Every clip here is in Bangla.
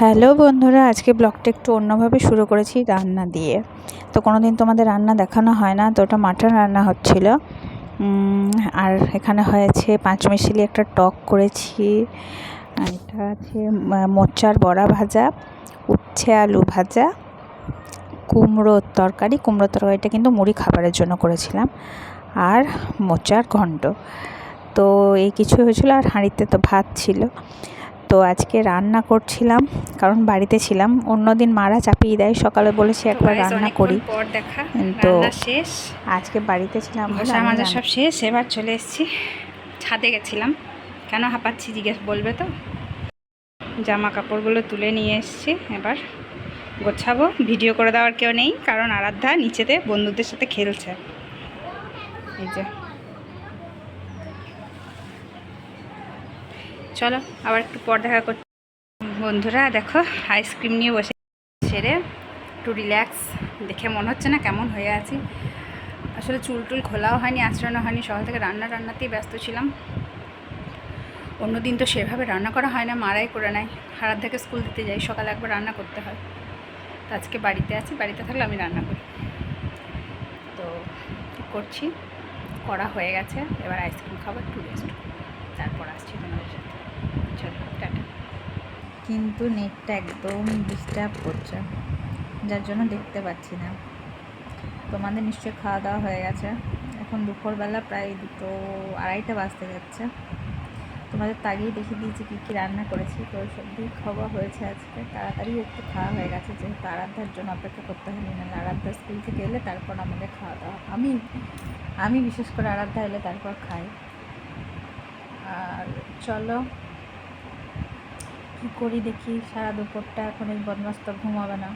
হ্যালো বন্ধুরা, আজকে ব্লগটা একটু অন্যভাবে শুরু করেছি রান্না দিয়ে। তো কোনো দিন তোমাদের রান্না দেখানো হয় না, তো ওটা মাটন রান্না হচ্ছিল। আর এখানে হয়েছে পাঁচমিশালি একটা টক করেছি, এটা আছে মোচার বড়া ভাজা, উচ্ছে আলু ভাজা, কুমড়োর তরকারিটা কিন্তু মুড়ি খাবারের জন্য করেছিলাম, আর মোচার ঘন্ট। তো এই কিছু হয়েছিল, আর হাঁড়িতে তো ভাত ছিল। তো আজকে রান্না করছিলাম কারণ বাড়িতে ছিলাম। অন্যদিন মারা চাপিয়ে দেয়, সকালে বলেছি একবার রান্না করি, পর দেখা তো রান্না শেষ, আজকে বাড়িতে ছিলাম, ঘষা মাজা সব শেষ। এবার চলে এসেছি, ছাদে গেছিলাম। কেন হাঁপাচ্ছি জিজ্ঞেস বলবে তো। জামা কাপড়গুলো তুলে নিয়ে এসেছি, এবার গোছাবো। ভিডিও করে দেওয়ার কেউ নেই, কারণ আরাধ্যা নিচেতে বন্ধুদের সাথে খেলছে। এই যে, চলো আবার একটু পর দেখা করছি। বন্ধুরা দেখো, আইসক্রিম নিয়ে বসে সেরে একটু রিল্যাক্স। দেখে মনে হচ্ছে না কেমন হয়ে আছি। আসলে চুল টুল খোলাও হয়নি, আঁচড়ানো হয়নি, সকাল থেকে রান্নাতেই ব্যস্ত ছিলাম। অন্যদিন তো সেভাবে রান্না করা হয় না, মারাই করে নেয়। আরাধ্যাকে স্কুল দিতে যাই, সকালে একবার রান্না করতে হয়। তো আজকে বাড়িতে আছি, বাড়িতে থাকলে আমি রান্না করি। তো করছি, করা হয়ে গেছে। এবার আইসক্রিম খাবো, একটু রেস্ট, তারপর আসছি তোমাদের সাথে। চলো টাটা। কিন্তু নেটটা একদম ডিস্টার্ব করছে, যার জন্য দেখতে পাচ্ছি না। তোমাদের নিশ্চয়ই খাওয়া দাওয়া হয়ে গেছে। এখন দুপুরবেলা প্রায় 2-2:30 বাজতে যাচ্ছে। তোমাদের তাগেই দেখিয়ে দিয়েছি কী কী রান্না করেছি। তো সবই খাওয়া হয়েছে আজকে, তাড়াতাড়ি একটু খাওয়া হয়ে গেছে, যেহেতু আরাধ্যার জন্য অপেক্ষা করতে হয়নি। না, আরাধ্যা স্কুল থেকে এলে তারপর আমাদের খাওয়া দাওয়া। আমি বিশেষ করে আরাধ্যা এলে তারপর খাই। আর চলো কী করি দেখি। সারা দুপুরটা এখন এই বদমাস তো ঘুমাবে না,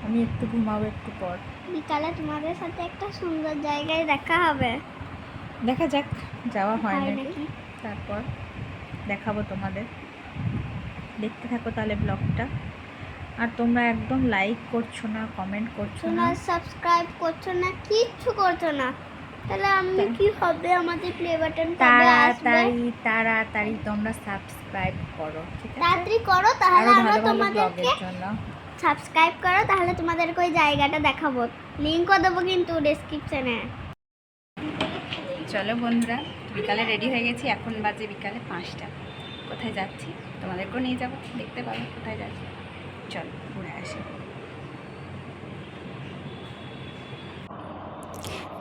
আমি একটু ঘুমাবো একটু পর। বিকালে তোমাদের সাথে একটা সুন্দর জায়গায় দেখা হবে, দেখা যাক, যাওয়া হয় নাকি, তারপর দেখাবো তোমাদের। দেখতে থাকো তাহলে ব্লগটা। আর তোমরা একদম লাইক করছো না, কমেন্ট করছো না, তোমরা সাবস্ক্রাইব করছো না, কিচ্ছু করছো না, তাহলে আমি কি হবে? আমাদের প্লে বাটন কবে আসবে? তাড়াতাড়ি তোমরা সাবস্ক্রাইব করো, ঠিক আছে? তাড়াতাড়ি করো, তাহলে আমরা তোমাদেরকে সাবস্ক্রাইব করো, তাহলে তোমাদেরকে ওই জায়গাটা দেখাবো। লিংকও দেবো কিন্তু ডেসক্রিপশনে। চলো বন্ধুরা, বিকালে রেডি হয়ে গেছি। এখন বাজে বিকালে 5টা। কোথায় যাচ্ছি তোমাদেরকেও নিয়ে যাবো, দেখতে পাবো কোথায় যাচ্ছি। চলো ঘুরে আসি।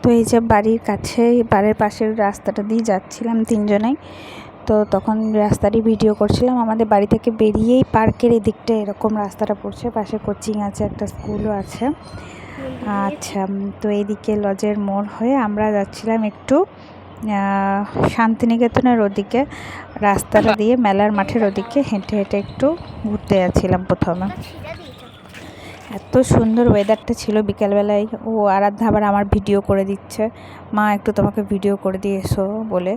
তো এই যে বাড়ির কাছে, বাড়ির পাশের রাস্তাটা দিয়ে যাচ্ছিলাম তিনজনেই। তো তখন রাস্তারই ভিডিও করছিলাম। আমাদের বাড়ি থেকে বেরিয়েই পার্কের এদিকটা এরকম রাস্তাটা পড়ছে, পাশে কোচিং আছে, একটা স্কুলও আছে। আচ্ছা, তো এইদিকে লজের মোড় হয়ে আমরা যাচ্ছিলাম একটু শান্তিনিকেতনের ওদিকে, রাস্তাটা দিয়ে মেলার মাঠের ওদিকে হেঁটে হেঁটে একটু ঘুরতে যাচ্ছিলাম প্রথমে। এত সুন্দর ওয়েদারটা ছিল বিকেলবেলায়। ও আরাধ্যা আবার আমার ভিডিও করে দিচ্ছে, মা একটু তোমাকে ভিডিও করে দিয়ে এসো বলে।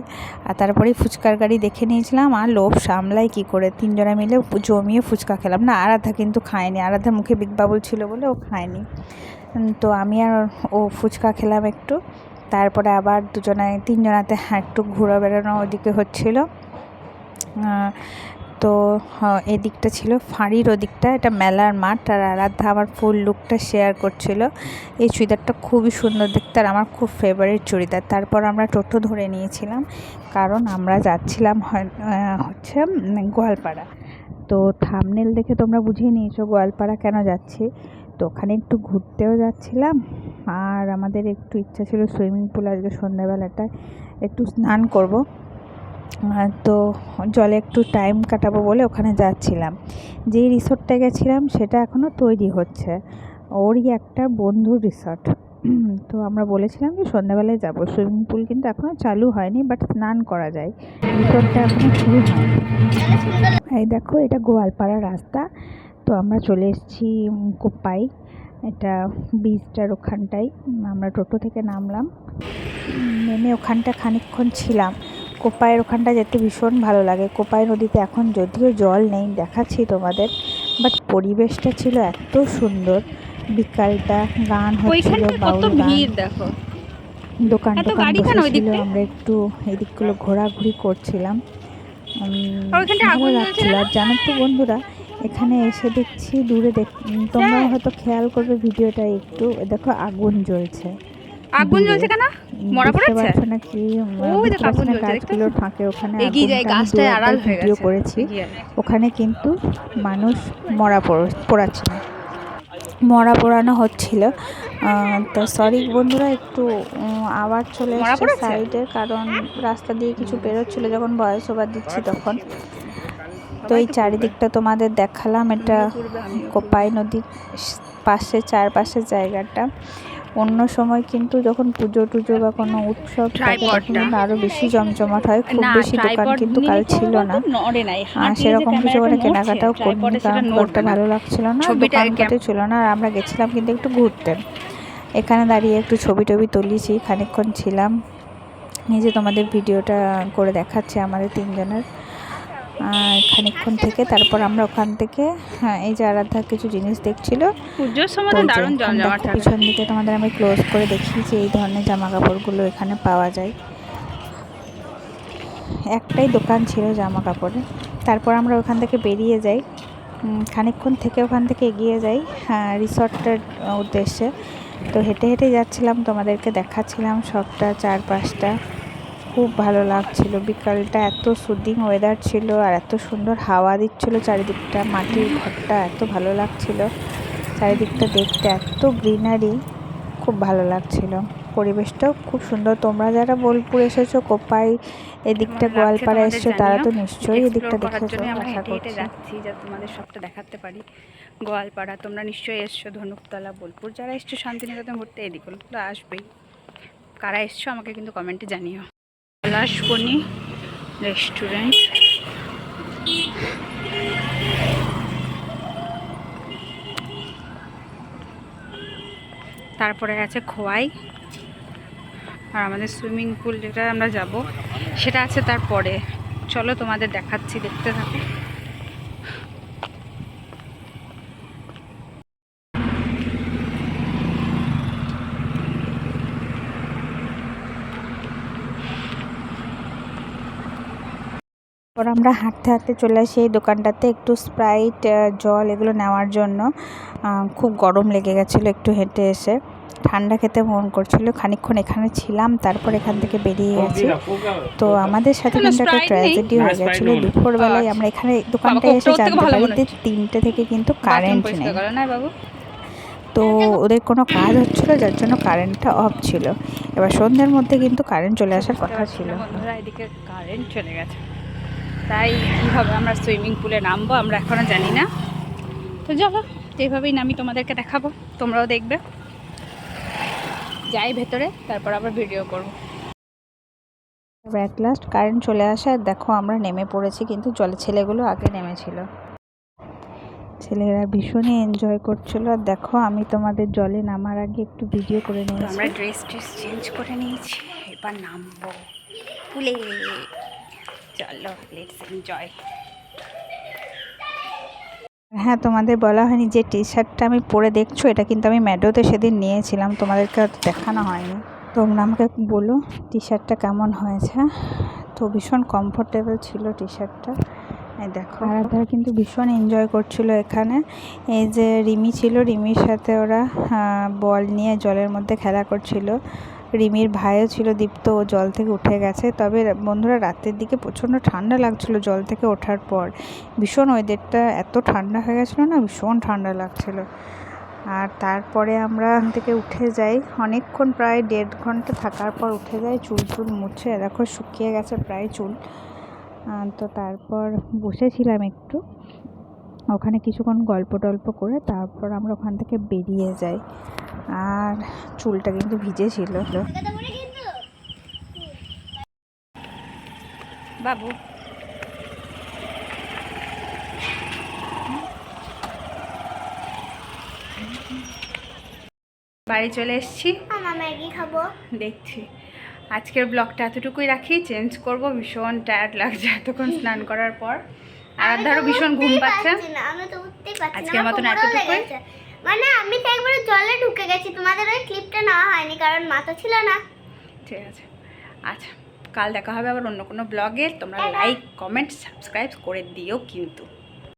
আর তারপরেই ফুচকার গাড়ি দেখে নিয়েছিলাম, আর লোভ সামলাই কী করে, তিনজনে মিলে জমিয়ে ফুচকা খেলাম। না, আরাধ্যা কিন্তু খায়নি, আরাধ্যার মুখে বিগ বাবুল ছিল বলে ও খায়নি। তো আমি আর ও ফুচকা খেলাম একটু, তারপরে আবার তিনজনাতে একটু ঘুরে বেড়ানো ওদিকে হচ্ছিল। তো এদিকটা ছিল ফাঁড়ির ওদিকটা, এটা মেলার মাঠ। আর আরাধ্যা আমার ফুল লুকটা শেয়ার করছিল। এই চুড়িদারটা খুবই সুন্দর দেখতে, আর আমার খুব ফেভারিট চুড়িদার। তারপর আমরা টোটো ধরে নিয়েছিলাম, কারণ আমরা যাচ্ছিলাম হচ্ছে গোয়ালপাড়া। তো থাম্বনেল দেখে তোমরা বুঝিয়ে নিয়েছো গোয়ালপাড়া কেন যাচ্ছি। তো ওখানে একটু ঘুরতেও যাচ্ছিলাম, আর আমাদের একটু ইচ্ছা ছিল সুইমিং পুল আজকে সন্ধ্যাবেলাটায় একটু স্নান করব। তো জলে একটু টাইম কাটাবো বলে ওখানে যাচ্ছিলাম। যেই রিসর্টটা গেছিলাম সেটা এখনও তৈরি হচ্ছে, ওরই একটা বন্ধুর রিসর্ট। তো আমরা বলেছিলাম যে সন্ধ্যাবেলায় যাব। সুইমিং পুল কিন্তু এখনও চালু হয়নি, বাট স্নান করা যায়। রিসর্টটা এখনও শুরু হয়নি। এই দেখো, এটা গোয়ালপাড়া রাস্তা। তো আমরা চলে এসেছি কোপাই, এটা বীজটার ওখানটাই। আমরা টোটো থেকে নামলাম, নেমে ওখানটা খানিকক্ষণ ছিলাম। কোপাইয়ের ওখানটা যেতে ভীষণ ভালো লাগে। কোপাই নদীতে এখন যদিও জল নেই, দেখাচ্ছি তোমাদের, বাট পরিবেশটা ছিল এত সুন্দর। বিকালটা গান হচ্ছিল, বাউল গান, দেখো দোকান বসেছিল। আমরা একটু এদিকগুলো ঘোরাঘুরি করছিলাম, ভালো লাগছিল। আর জানো তো বন্ধুরা, এখানে এসে দেখছি দূরে তোমরা হয়তো খেয়াল করবে ভিডিওটা একটু, দেখো আগুন জ্বলছে। আগুন জ্বলছে কেন? মরা বুঝতে পড়েছে? পারছো না কি? ওই দেখো আগুন জ্বলছে, গাছগুলোর ফাঁকে ওখানে এগিয়ে যায়, গাছটায় আড়াল হয়ে ভিডিও গেছে। করেছি। এগিয়ে আয়। ওখানে কিন্তু মানুষ পোড়াচ্ছে না, মরা পোড়ানো হচ্ছিল। তো সরি বন্ধুরা, একটু আওয়াজ চলে মরা এসছে পড়েছে? সাইডে, কারণ রাস্তা দিয়ে কিছু বেরোচ্ছিল যখন ভয়েস ওভার দিচ্ছি তখন। তো এই চারিদিকটা তোমাদের দেখালাম, এটা কোপাই নদীর পাশে চারপাশে জায়গাটা। অন্য সময় কিন্তু যখন পুজো টুজো বা কোনো উৎসব থাকে তখন কিন্তু আরো বেশি জমজমাট হয়, খুব বেশি দোকান কিন্তু কাল ছিল না, সেরকম কিছু করে কেনাকাটাও করিনি কারণ করতে ভালো লাগছিল না, দোকানপাটে ছিল না। আর আমরা গেছিলাম কিন্তু একটু ঘুরতে, এখানে দাঁড়িয়ে একটু ছবি টবি তুলেছি, খানিকক্ষণ ছিলাম। নিজে তোমাদের ভিডিওটা করে দেখাচ্ছি আমাদের তিনজনের। খানিকক্ষণ থেকে তারপর আমরা ওখান থেকে, হ্যাঁ এই যে আরাধ্যা কিছু জিনিস দেখছিল, পুজোর সময় তো দারুণ জমজমাট থাকে। পিছন দিকে তোমাদের আমি ক্লোজ করে দেখিয়েছি এই ধরনের জামা কাপড়গুলো এখানে পাওয়া যায়। একটাই দোকান ছিল জামা কাপড়ে। তারপর আমরা ওখান থেকে বেরিয়ে যাই, খানিকক্ষণ থেকে ওখান থেকে এগিয়ে যাই রিসর্টের উদ্দেশ্যে। তো হেঁটে হেঁটে যাচ্ছিলাম, তোমাদেরকে দেখাচ্ছিলাম সবটা চারপাশটা। খুব ভালো লাগছিল, বিকালটা এত সুদিং ওয়েদার ছিল আর এত সুন্দর হাওয়া দিচ্ছিল চারিদিকটা, মাটির ঘরটা এত ভালো লাগছিল, চারিদিকটা দেখতে এত গ্রিনারি, খুব ভালো লাগছিল, পরিবেশটাও খুব সুন্দর। তোমরা যারা বোলপুর এসেছো, কোপাই এদিকটা গোয়ালপাড়া এসেছো, তারা তো নিশ্চয়ই এদিকটা দেখেছো। আমরা আশা হেঁটে হেঁটে করছি যাচ্ছি যা তোমাদের সবটা দেখাতে পারি। গোয়ালপাড়া তোমরা নিশ্চয়ই এসছো, ধনুকতলা, বোলপুর, যারা এসছো শান্তিনিকেতন ঘুরতে এদিকগুলো তো আসবেই। কারা এসছো আমাকে কিন্তু কমেন্টে জানিও। পলাশবনি রেস্টুরেন্ট, তারপরে আছে খোয়াই, আর আমাদের সুইমিং পুল যেটা আমরা যাব সেটা আছে তারপরে। চলো তোমাদের দেখাচ্ছি, দেখতে থাকো। পর আমরা হাঁটতে হাঁটতে চলে আসি এই দোকানটাতে একটু স্প্রাইট জল এগুলো নেওয়ার জন্য। খুব গরম লেগে গেছিলো একটু হেঁটে এসে, ঠান্ডা খেতে মন করছিল, খানিকক্ষণ এখানে ছিলাম, তারপর এখান থেকে বেরিয়ে গেছি। তো আমাদের সাথে কিন্তু একটা ট্র্যাজেডি হয়ে গেছিলো, দুপুরবেলায় আমরা এখানে দোকানটায় এসে জানতে পারি যে 3টে থেকে কিন্তু কারেন্ট নেই। তো ওদের কোনো কাজ হচ্ছিলো যার জন্য কারেন্টটা অফ ছিল। এবার সন্ধ্যের মধ্যে কিন্তু কারেন্ট চলে আসার কথা ছিল। বন্ধুরা এদিকে কারেন্ট চলে গেছে, তাই কীভাবে আমরা সুইমিং পুলে নামবো আমরা এখনও জানি না। তো চলো যেভাবেই নামি তোমাদেরকে দেখাবো, তোমরাও দেখবে। যাই ভেতরে, তারপর আবার ভিডিও করব। অ্যাট লাস্ট কারেন্ট চলে আসে, আর দেখো আমরা নেমে পড়েছি, কিন্তু জলে ছেলেগুলো আগে নেমেছিল। ছেলেরা ভীষণই এনজয় করছিল। আর দেখো আমি তোমাদের জলে নামার আগে একটু ভিডিও করে নিয়েছি। আমরা ড্রেস চেঞ্জ করে নিয়েছি, এবার নামবো পুলে। চলো লেটস এনজয়। হ্যাঁ, তোমাদের বলা হয়নি যে টি শার্টটা আমি পরে দেখছো, এটা কিন্তু আমি ম্যাডোতে সেদিন নিয়েছিলাম, তোমাদেরকে দেখানো হয়নি। তোমরা আমাকে বলো টি শার্টটা কেমন হয়েছে। তো ভীষণ কমফোর্টেবল ছিল টি শার্টটা। এই দেখো আরাধ্যা কিন্তু ভীষণ এনজয় করছিল এখানে। এই যে রিমি ছিল, রিমির সাথে ওরা বল নিয়ে জলের মধ্যে খেলা করছিল। রিমির ভাইও ছিল দীপ্ত, ও জল থেকে উঠে গেছে। তবে বন্ধুরা রাতের দিকে প্রচণ্ড ঠান্ডা লাগছিল জল থেকে ওঠার পর, ভীষণ ওয়েদারটা এত ঠান্ডা হয়ে গেছিলো না, ভীষণ ঠান্ডা লাগছিল। আর তারপরে আমরা থেকে উঠে যাই, অনেকক্ষণ প্রায় 1.5 ঘন্টা থাকার পর উঠে যাই, চুল টুল মুছে দেখো শুকিয়ে গেছে প্রায় চুল। তো তারপর বসেছিলাম একটু ওখানে, কিছুক্ষণ গল্প টল্প করে তারপর আমরা ওখান থেকে বেরিয়ে যাই। আর চুলটা কিন্তু ভিজে ছিল। বাবু বাড়ি চলে এসেছি, ম্যাগি খাবো। দেখছি আজকের ব্লগটা এতটুকুই রাখি, চেঞ্জ করব, ভীষণ টায়ার্ড লাগছে এতক্ষণ স্নান করার পর। আর ধরো ভীষণ ঘুম পাচ্ছে, আজকের মতন এতটুকুই। মানে আমি তো একবার জলে ঢুকে গেছি, তোমাদের ওই ক্লিপটা নেওয়া হয়নি কারণ মাথা ছিল না। ঠিক আছে, আচ্ছা কাল দেখা হবে আবার অন্য কোনো ব্লগে। তোমরা লাইক কমেন্ট সাবস্ক্রাইব করে দিও কিন্তু।